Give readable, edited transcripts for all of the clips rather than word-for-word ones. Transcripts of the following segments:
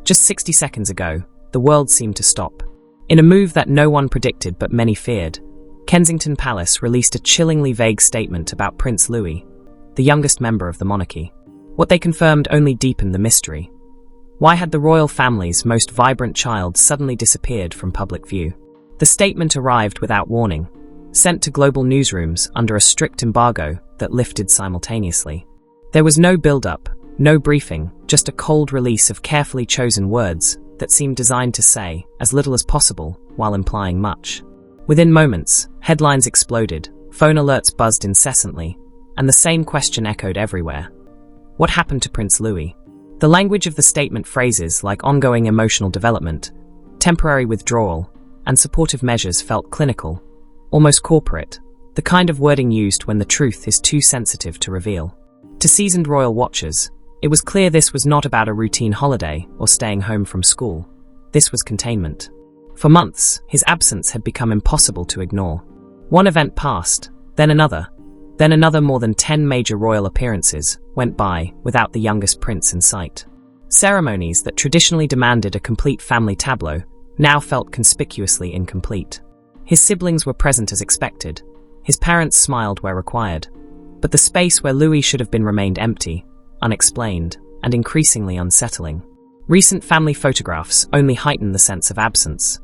Just 60 seconds ago, the world seemed to stop. In a move that no one predicted but many feared, Kensington Palace released a chillingly vague statement about Prince Louis, the youngest member of the monarchy. What they confirmed only deepened the mystery. Why had the royal family's most vibrant child suddenly disappeared from public view? The statement arrived without warning, sent to global newsrooms under a strict embargo that lifted simultaneously. There was no build-up, no briefing, just a cold release of carefully chosen words that seemed designed to say as little as possible while implying much. Within moments, headlines exploded, phone alerts buzzed incessantly, and the same question echoed everywhere. What happened to Prince Louis? The language of the statement phrases like ongoing emotional development, temporary withdrawal, and supportive measures felt clinical, almost corporate, the kind of wording used when the truth is too sensitive to reveal. To seasoned royal watchers, it was clear this was not about a routine holiday or staying home from school. This was containment. For months, his absence had become impossible to ignore. One event passed, then another more than 10 major royal appearances went by without the youngest prince in sight. Ceremonies that traditionally demanded a complete family tableau now felt conspicuously incomplete. His siblings were present as expected. His parents smiled where required. But the space where Louis should have been remained empty, unexplained, and increasingly unsettling. Recent family photographs only heightened the sense of absence.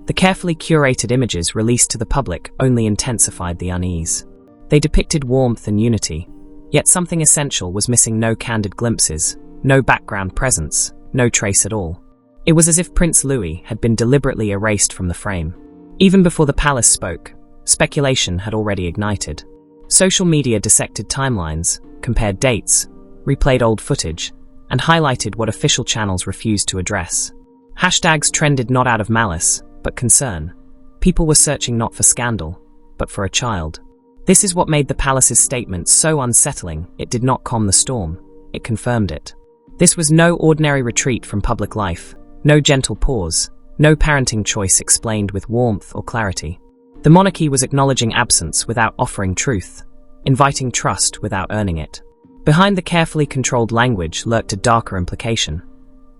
The carefully curated images released to the public only intensified the unease. They depicted warmth and unity, yet something essential was missing: no candid glimpses, no background presence, no trace at all. It was as if Prince Louis had been deliberately erased from the frame. Even before the palace spoke, speculation had already ignited. Social media dissected timelines, compared dates, replayed old footage, and highlighted what official channels refused to address. Hashtags trended not out of malice, but concern. People were searching not for scandal, but for a child. This is what made the palace's statement so unsettling. It did not calm the storm, it confirmed it. This was no ordinary retreat from public life, no gentle pause, no parenting choice explained with warmth or clarity. The monarchy was acknowledging absence without offering truth, inviting trust without earning it. Behind the carefully controlled language lurked a darker implication.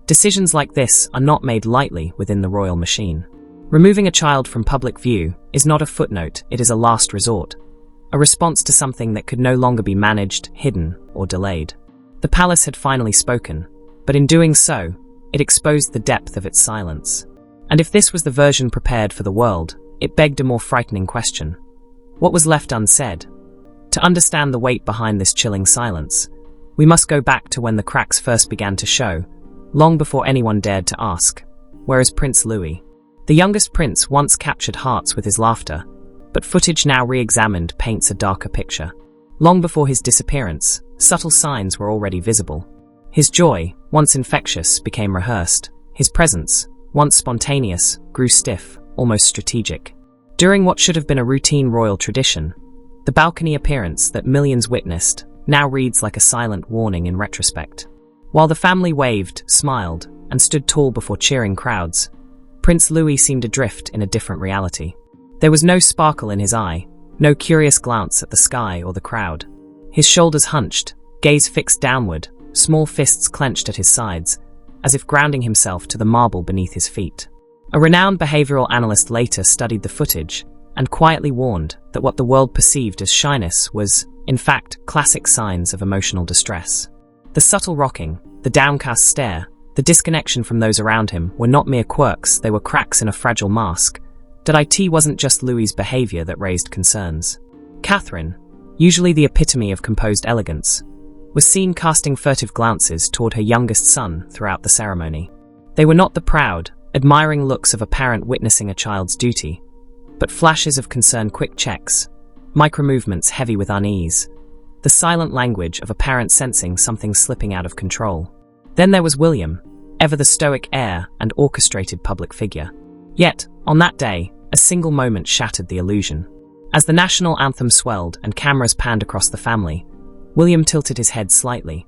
Decisions like this are not made lightly within the royal machine. Removing a child from public view is not a footnote, it is a last resort. A response to something that could no longer be managed, hidden, or delayed. The palace had finally spoken, but in doing so, it exposed the depth of its silence. And if this was the version prepared for the world, it begged a more frightening question. What was left unsaid? To understand the weight behind this chilling silence, we must go back to when the cracks first began to show, long before anyone dared to ask. Where is Prince Louis? The youngest prince once captured hearts with his laughter, but footage now re-examined paints a darker picture. Long before his disappearance, subtle signs were already visible. His joy, once infectious, became rehearsed. His presence, once spontaneous, grew stiff, almost strategic. During what should have been a routine royal tradition, the balcony appearance that millions witnessed now reads like a silent warning in retrospect. While the family waved, smiled, and stood tall before cheering crowds, Prince Louis seemed adrift in a different reality. There was no sparkle in his eye, no curious glance at the sky or the crowd. His shoulders hunched, gaze fixed downward, small fists clenched at his sides, as if grounding himself to the marble beneath his feet. A renowned behavioral analyst later studied the footage and quietly warned that what the world perceived as shyness was, in fact, classic signs of emotional distress. The subtle rocking, the downcast stare, the disconnection from those around him were not mere quirks, they were cracks in a fragile mask. It wasn't just Louis's behavior that raised concerns. Catherine, usually the epitome of composed elegance, was seen casting furtive glances toward her youngest son throughout the ceremony. They were not the proud, admiring looks of a parent witnessing a child's duty, but flashes of concern, quick checks, micro-movements heavy with unease, the silent language of a parent sensing something slipping out of control. Then there was William, ever the stoic heir and orchestrated public figure. Yet, on that day, a single moment shattered the illusion. As the national anthem swelled and cameras panned across the family, William tilted his head slightly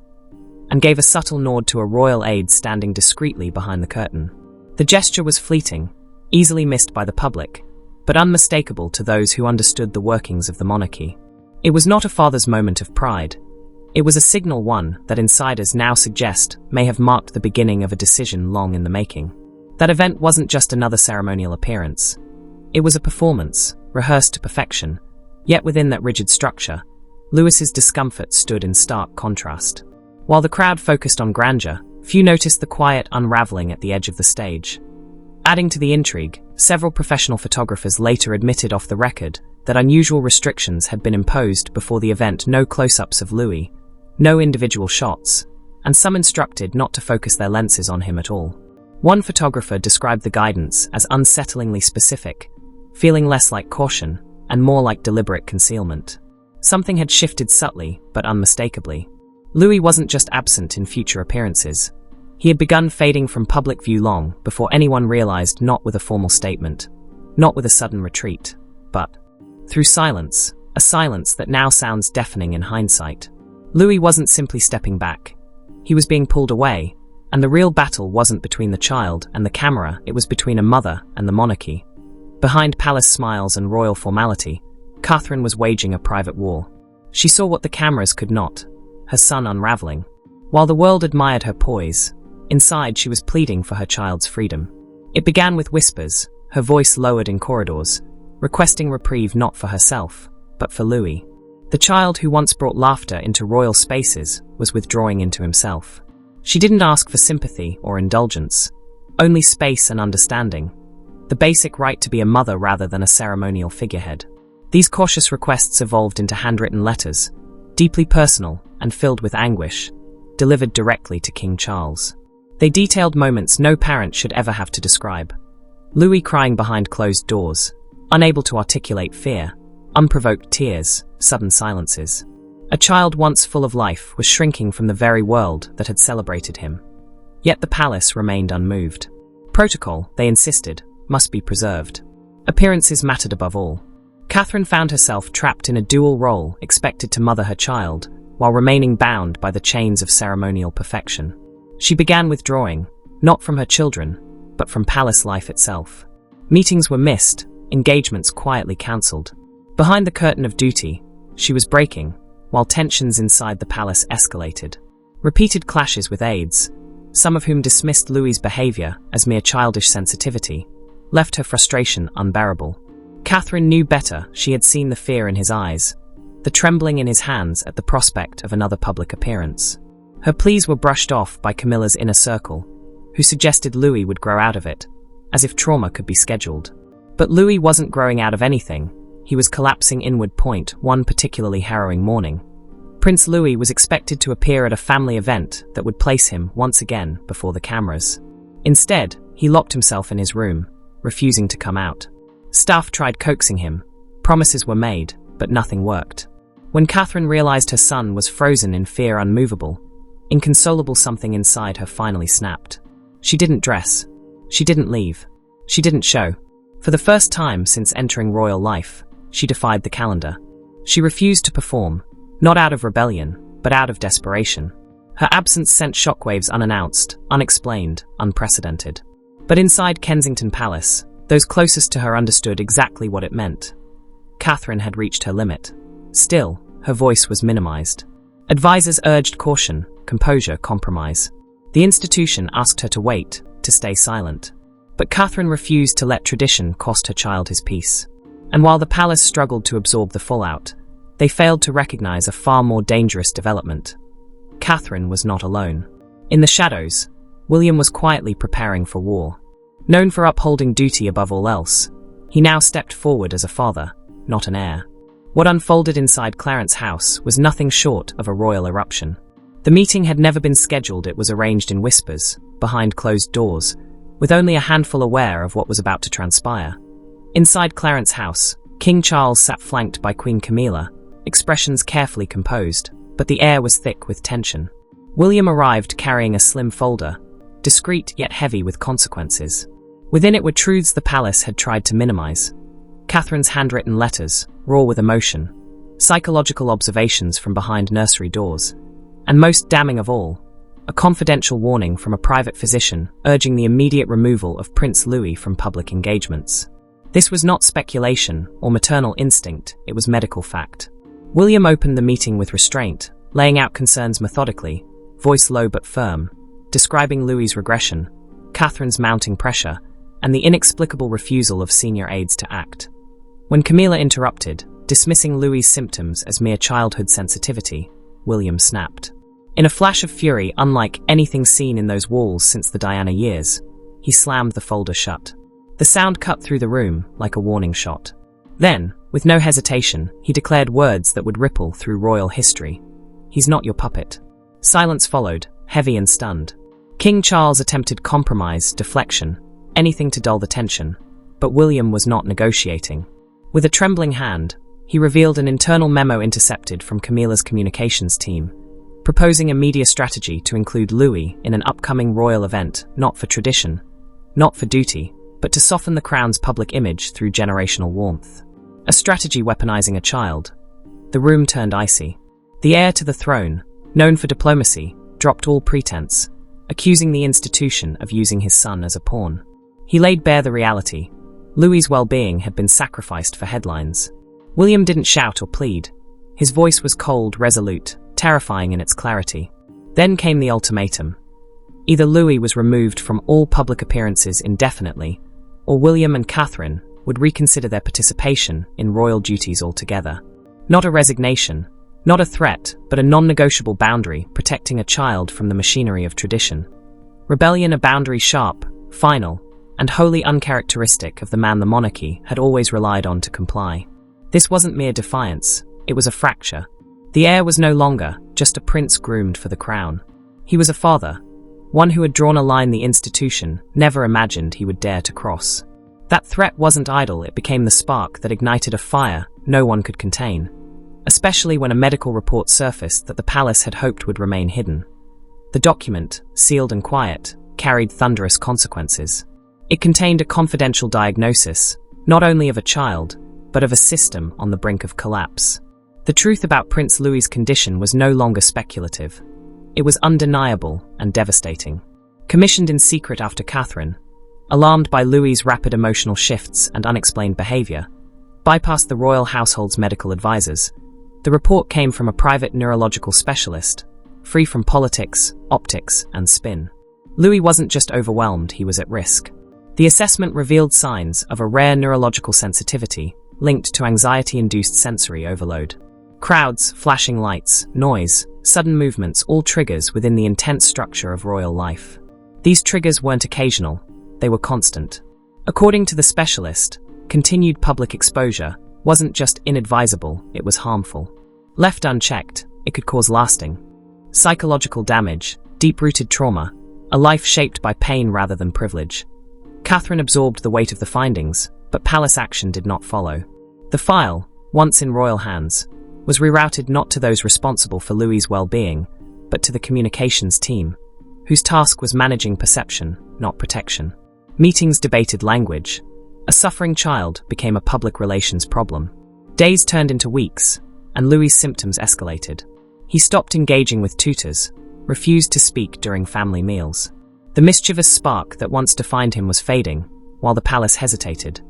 and gave a subtle nod to a royal aide standing discreetly behind the curtain. The gesture was fleeting, easily missed by the public, but unmistakable to those who understood the workings of the monarchy. It was not a father's moment of pride. It was a signal one that insiders now suggest may have marked the beginning of a decision long in the making. That event wasn't just another ceremonial appearance. It was a performance, rehearsed to perfection, yet within that rigid structure, Louis's discomfort stood in stark contrast. While the crowd focused on grandeur, few noticed the quiet unraveling at the edge of the stage. Adding to the intrigue, several professional photographers later admitted off the record that unusual restrictions had been imposed before the event: no close-ups of Louis, no individual shots, and some instructed not to focus their lenses on him at all. One photographer described the guidance as unsettlingly specific, feeling less like caution and more like deliberate concealment. Something had shifted subtly but unmistakably. Louis wasn't just absent in future appearances. He had begun fading from public view long before anyone realized, not with a formal statement, not with a sudden retreat, but through silence, a silence that now sounds deafening in hindsight. Louis wasn't simply stepping back. He was being pulled away, and the real battle wasn't between the child and the camera, it was between a mother and the monarchy. Behind palace smiles and royal formality, Catherine was waging a private war. She saw what the cameras could not, her son unraveling. While the world admired her poise, inside she was pleading for her child's freedom. It began with whispers, her voice lowered in corridors, requesting reprieve not for herself, but for Louis. The child who once brought laughter into royal spaces was withdrawing into himself. She didn't ask for sympathy or indulgence, only space and understanding, the basic right to be a mother rather than a ceremonial figurehead. These cautious requests evolved into handwritten letters, deeply personal and filled with anguish, delivered directly to King Charles. They detailed moments no parent should ever have to describe. Louis crying behind closed doors, unable to articulate fear, unprovoked tears, sudden silences. A child once full of life was shrinking from the very world that had celebrated him. Yet the palace remained unmoved. Protocol, they insisted, must be preserved. Appearances mattered above all. Catherine found herself trapped in a dual role, expected to mother her child, while remaining bound by the chains of ceremonial perfection. She began withdrawing, not from her children, but from palace life itself. Meetings were missed, engagements quietly cancelled. Behind the curtain of duty, she was breaking, while tensions inside the palace escalated. Repeated clashes with aides, some of whom dismissed Louis's behavior as mere childish sensitivity, left her frustration unbearable. Catherine knew better. She had seen the fear in his eyes, the trembling in his hands at the prospect of another public appearance. Her pleas were brushed off by Camilla's inner circle, who suggested Louis would grow out of it, as if trauma could be scheduled. But Louis wasn't growing out of anything. He was collapsing inward. One particularly harrowing morning, Prince Louis was expected to appear at a family event that would place him once again before the cameras. Instead, he locked himself in his room, refusing to come out. Staff tried coaxing him. Promises were made, but nothing worked. When Catherine realized her son was frozen in fear, unmovable, inconsolable, something inside her finally snapped. She didn't dress. She didn't leave. She didn't show. For the first time since entering royal life, she defied the calendar. She refused to perform, not out of rebellion, but out of desperation. Her absence sent shockwaves, unannounced, unexplained, unprecedented. But inside Kensington Palace, those closest to her understood exactly what it meant. Catherine had reached her limit. Still, her voice was minimized. Advisors urged caution, composure, compromise. The institution asked her to wait, to stay silent. But Catherine refused to let tradition cost her child his peace. And while the palace struggled to absorb the fallout, they failed to recognize a far more dangerous development. Catherine was not alone. In the shadows, William was quietly preparing for war. Known for upholding duty above all else, he now stepped forward as a father, not an heir. What unfolded inside Clarence House was nothing short of a royal eruption. The meeting had never been scheduled. It was arranged in whispers, behind closed doors, with only a handful aware of what was about to transpire. Inside Clarence House, King Charles sat flanked by Queen Camilla, expressions carefully composed, but the air was thick with tension. William arrived carrying a slim folder, discreet yet heavy with consequences. Within it were truths the palace had tried to minimize. Catherine's handwritten letters, raw with emotion, psychological observations from behind nursery doors, and most damning of all, a confidential warning from a private physician urging the immediate removal of Prince Louis from public engagements. This was not speculation or maternal instinct, it was medical fact. William opened the meeting with restraint, laying out concerns methodically, voice low but firm, describing Louis's regression, Catherine's mounting pressure, and the inexplicable refusal of senior aides to act. When Camilla interrupted, dismissing Louis's symptoms as mere childhood sensitivity, William snapped. In a flash of fury unlike anything seen in those walls since the Diana years, he slammed the folder shut. The sound cut through the room like a warning shot. Then, with no hesitation, he declared words that would ripple through royal history. "He's not your puppet." Silence followed, heavy and stunned. King Charles attempted compromise, deflection, anything to dull the tension, but William was not negotiating. With a trembling hand, he revealed an internal memo intercepted from Camilla's communications team, proposing a media strategy to include Louis in an upcoming royal event, not for tradition, not for duty, but to soften the crown's public image through generational warmth. A strategy weaponizing a child. The room turned icy. The heir to the throne, known for diplomacy, dropped all pretense, accusing the institution of using his son as a pawn. He laid bare the reality. Louis's well-being had been sacrificed for headlines. William didn't shout or plead. His voice was cold, resolute, terrifying in its clarity. Then came the ultimatum. Either Louis was removed from all public appearances indefinitely, or William and Catherine would reconsider their participation in royal duties altogether. Not a resignation, not a threat, but a non-negotiable boundary protecting a child from the machinery of tradition. Rebellion, a boundary sharp, final, and wholly uncharacteristic of the man the monarchy had always relied on to comply. This wasn't mere defiance, it was a fracture. The heir was no longer just a prince groomed for the crown. He was a father, one who had drawn a line the institution never imagined he would dare to cross. That threat wasn't idle, it became the spark that ignited a fire no one could contain, especially when a medical report surfaced that the palace had hoped would remain hidden. The document, sealed and quiet, carried thunderous consequences. It contained a confidential diagnosis, not only of a child, but of a system on the brink of collapse. The truth about Prince Louis's condition was no longer speculative. It was undeniable and devastating. Commissioned in secret after Catherine, alarmed by Louis's rapid emotional shifts and unexplained behavior, bypassed the royal household's medical advisors, the report came from a private neurological specialist, free from politics, optics, and spin. Louis wasn't just overwhelmed, he was at risk. The assessment revealed signs of a rare neurological sensitivity linked to anxiety-induced sensory overload. Crowds, flashing lights, noise, sudden movements, all triggers within the intense structure of royal life. These triggers weren't occasional, they were constant. According to the specialist, continued public exposure wasn't just inadvisable, it was harmful. Left unchecked, it could cause lasting psychological damage, deep-rooted trauma, a life shaped by pain rather than privilege. Catherine absorbed the weight of the findings, but palace action did not follow. The file, once in royal hands, was rerouted not to those responsible for Louis's well-being, but to the communications team, whose task was managing perception, not protection. Meetings debated language. A suffering child became a public relations problem. Days turned into weeks, and Louis's symptoms escalated. He stopped engaging with tutors, refused to speak during family meals. The mischievous spark that once defined him was fading, while the palace hesitated.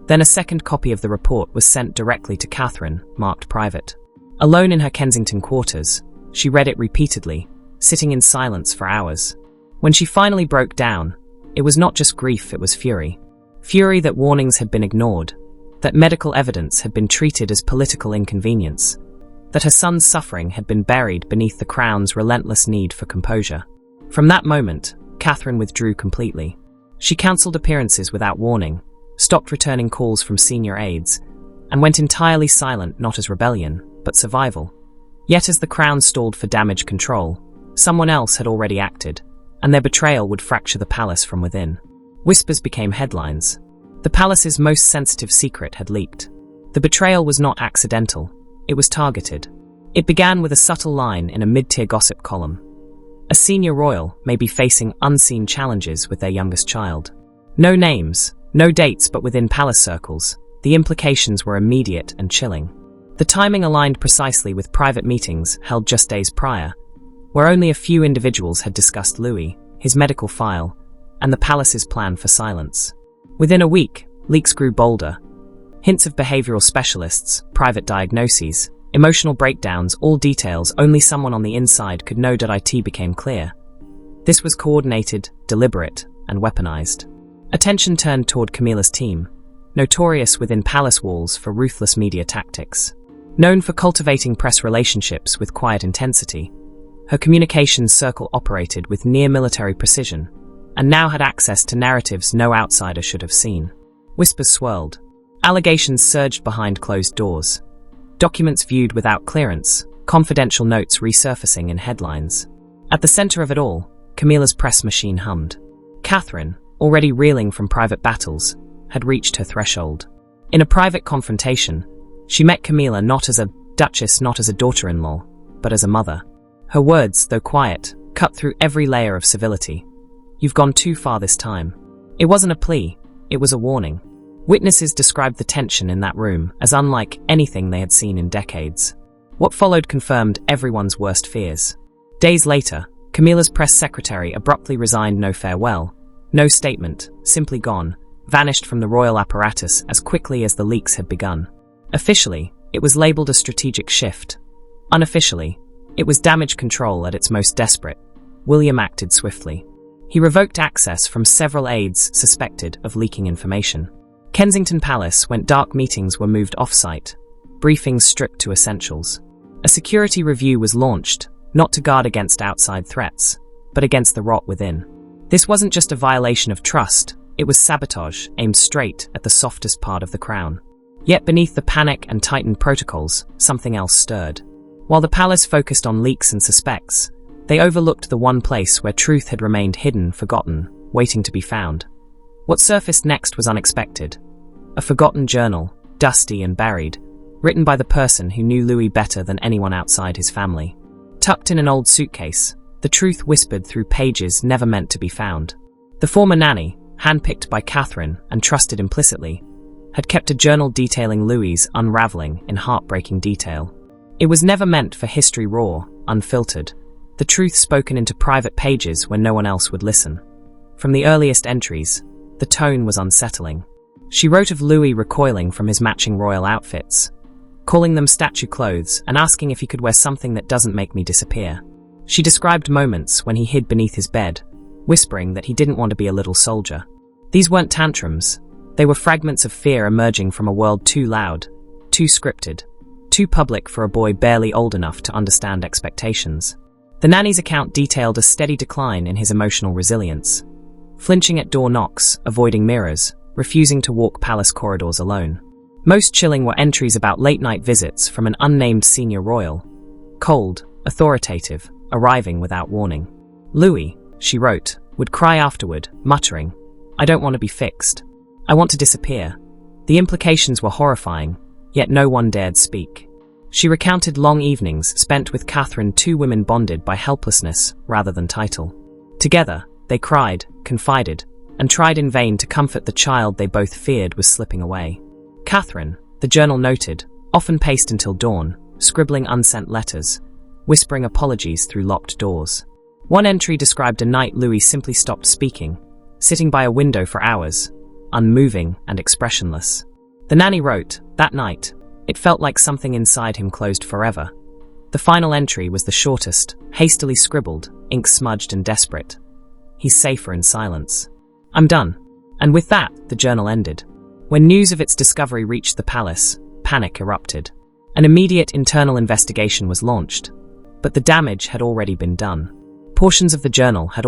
Then a second copy of the report was sent directly to Catherine, marked private. Alone in her Kensington quarters, she read it repeatedly, sitting in silence for hours. When she finally broke down, it was not just grief, it was fury. Fury that warnings had been ignored, that medical evidence had been treated as political inconvenience, that her son's suffering had been buried beneath the crown's relentless need for composure. From that moment, Catherine withdrew completely. She cancelled appearances without warning, stopped returning calls from senior aides, and went entirely silent not as rebellion, but survival. Yet as the crown stalled for damage control, someone else had already acted, and their betrayal would fracture the palace from within. Whispers became headlines. The palace's most sensitive secret had leaked. The betrayal was not accidental, it was targeted. It began with a subtle line in a mid-tier gossip column. A senior royal may be facing unseen challenges with their youngest child. No names, no dates, but within palace circles, the implications were immediate and chilling. The timing aligned precisely with private meetings held just days prior, where only a few individuals had discussed Louis, his medical file, and the palace's plan for silence. Within a week, leaks grew bolder. Hints of behavioral specialists, private diagnoses, Emotional breakdowns, all details only someone on the inside could know. It became clear. This was coordinated, deliberate, and weaponized. Attention turned toward Camila's team, notorious within palace walls for ruthless media tactics. Known for cultivating press relationships with quiet intensity, her communications circle operated with near-military precision, and now had access to narratives no outsider should have seen. Whispers swirled. Allegations surged behind closed doors. Documents viewed without clearance, confidential notes resurfacing in headlines. At the center of it all, Camila's press machine hummed. Catherine, already reeling from private battles, had reached her threshold. In a private confrontation, she met Camila not as a duchess, not as a daughter-in-law, but as a mother. Her words, though quiet, cut through every layer of civility. "You've gone too far this time." It wasn't a plea, it was a warning. Witnesses described the tension in that room as unlike anything they had seen in decades. What followed confirmed everyone's worst fears. Days later, Camila's press secretary abruptly resigned. No farewell, no statement, simply gone, vanished from the royal apparatus as quickly as the leaks had begun. Officially, it was labeled a strategic shift. Unofficially, it was damage control at its most desperate. William acted swiftly. He revoked access from several aides suspected of leaking information. Kensington Palace went dark. Meetings were moved off-site, briefings stripped to essentials. A security review was launched, not to guard against outside threats, but against the rot within. This wasn't just a violation of trust, it was sabotage aimed straight at the softest part of the crown. Yet beneath the panic and tightened protocols, something else stirred. While the palace focused on leaks and suspects, they overlooked the one place where truth had remained hidden, forgotten, waiting to be found. What surfaced next was unexpected. A forgotten journal, dusty and buried, written by the person who knew Louis better than anyone outside his family. Tucked in an old suitcase, the truth whispered through pages never meant to be found. The former nanny, handpicked by Catherine and trusted implicitly, had kept a journal detailing Louis's unraveling in heartbreaking detail. It was never meant for history raw, unfiltered, the truth spoken into private pages when no one else would listen. From the earliest entries, the tone was unsettling. She wrote of Louis recoiling from his matching royal outfits, calling them statue clothes and asking if he could wear something that doesn't make me disappear. She described moments when he hid beneath his bed, whispering that he didn't want to be a little soldier. These weren't tantrums. They were fragments of fear emerging from a world too loud, too scripted, too public for a boy barely old enough to understand expectations. The nanny's account detailed a steady decline in his emotional resilience, flinching at door knocks, avoiding mirrors, refusing to walk palace corridors alone. Most chilling were entries about late-night visits from an unnamed senior royal. Cold, authoritative, arriving without warning. Louis, she wrote, would cry afterward, muttering, "I don't want to be fixed. I want to disappear." The implications were horrifying, yet no one dared speak. She recounted long evenings spent with Catherine, two women bonded by helplessness rather than title. Together, they cried, confided, and tried in vain to comfort the child they both feared was slipping away. Catherine, the journal noted, often paced until dawn, scribbling unsent letters, whispering apologies through locked doors. One entry described a night Louis simply stopped speaking, sitting by a window for hours, unmoving and expressionless. The nanny wrote, that night, it felt like something inside him closed forever. The final entry was the shortest, hastily scribbled, ink smudged and desperate. "He's safer in silence. I'm done." And with that, the journal ended. When news of its discovery reached the palace, panic erupted. An immediate internal investigation was launched. But the damage had already been done. Portions of the journal had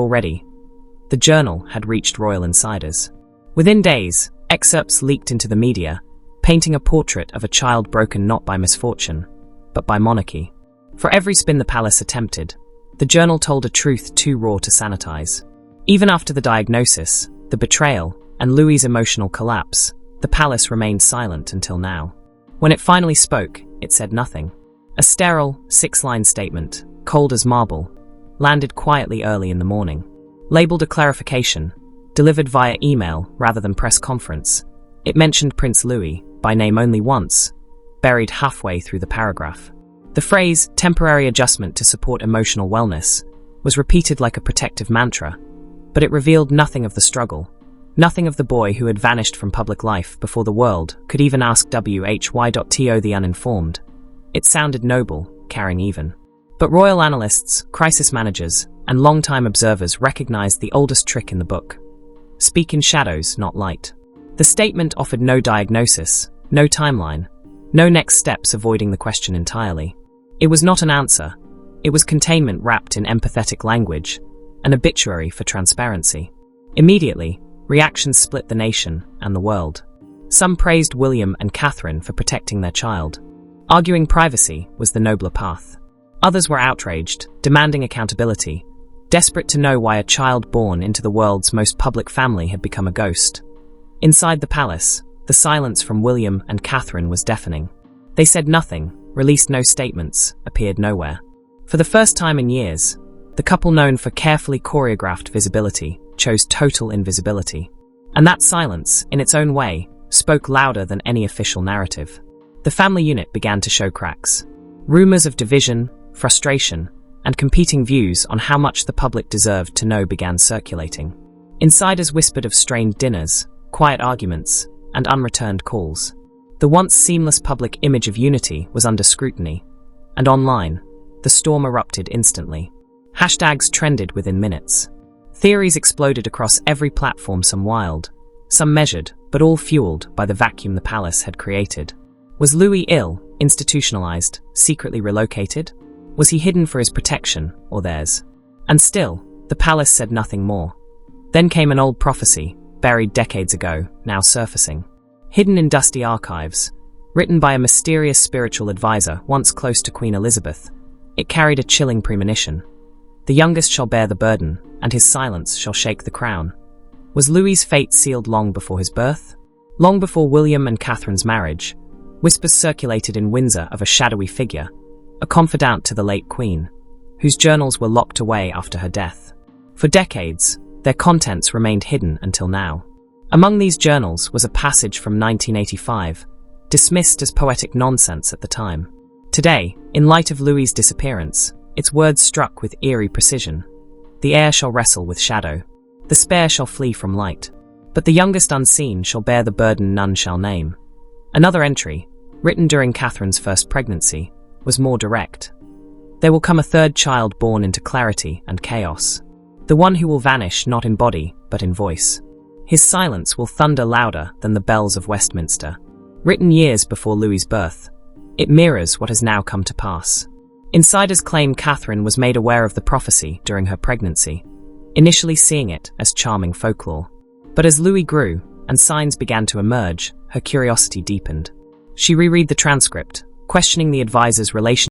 reached royal insiders. Within days, excerpts leaked into the media, painting a portrait of a child broken not by misfortune, but by monarchy. For every spin the palace attempted, the journal told a truth too raw to sanitize. Even after the diagnosis, the betrayal, and Louis's emotional collapse, the palace remained silent until now. When it finally spoke, it said nothing. A sterile, 6-line statement, cold as marble, landed quietly early in the morning. Labeled a clarification, delivered via email rather than press conference, it mentioned Prince Louis, by name only once, buried halfway through the paragraph. The phrase, temporary adjustment to support emotional wellness, was repeated like a protective mantra, but it revealed nothing of the struggle, nothing of the boy who had vanished from public life before the world could even ask why.to the uninformed. It sounded noble, carrying even. But royal analysts, crisis managers, and long-time observers recognized the oldest trick in the book. Speak in shadows, not light. The statement offered no diagnosis, no timeline, no next steps avoiding the question entirely. It was not an answer. It was containment wrapped in empathetic language, an obituary for transparency. Immediately, reactions split the nation and the world. Some praised William and Catherine for protecting their child, arguing privacy was the nobler path. Others were outraged, demanding accountability, desperate to know why a child born into the world's most public family had become a ghost. Inside the palace, the silence from William and Catherine was deafening. They said nothing, released no statements, appeared nowhere. For the first time in years, the couple known for carefully choreographed visibility chose total invisibility. And that silence, in its own way, spoke louder than any official narrative. The family unit began to show cracks. Rumors of division, frustration, and competing views on how much the public deserved to know began circulating. Insiders whispered of strained dinners, quiet arguments, and unreturned calls. The once seamless public image of unity was under scrutiny, and online, the storm erupted instantly. Hashtags trended within minutes. Theories exploded across every platform, some wild, some measured, but all fueled by the vacuum the palace had created. Was Louis ill, institutionalized, secretly relocated? Was he hidden for his protection, or theirs? And still, the palace said nothing more. Then came an old prophecy, buried decades ago, now surfacing. Hidden in dusty archives, written by a mysterious spiritual advisor once close to Queen Elizabeth, it carried a chilling premonition. The youngest shall bear the burden, and his silence shall shake the crown. Was Louis's fate sealed long before his birth? Long before William and Catherine's marriage, whispers circulated in Windsor of a shadowy figure, a confidant to the late Queen, whose journals were locked away after her death. For decades, their contents remained hidden until now. Among these journals was a passage from 1985, dismissed as poetic nonsense at the time. Today, in light of Louis's disappearance, its words struck with eerie precision. The heir shall wrestle with shadow. The spare shall flee from light. But the youngest unseen shall bear the burden none shall name. Another entry, written during Catherine's first pregnancy, was more direct. There will come a third child born into clarity and chaos. The one who will vanish not in body, but in voice. His silence will thunder louder than the bells of Westminster. Written years before Louis's birth, it mirrors what has now come to pass. Insiders claim Catherine was made aware of the prophecy during her pregnancy, initially seeing it as charming folklore. But as Louis grew, and signs began to emerge, her curiosity deepened. She reread the transcript, questioning the advisor's relationship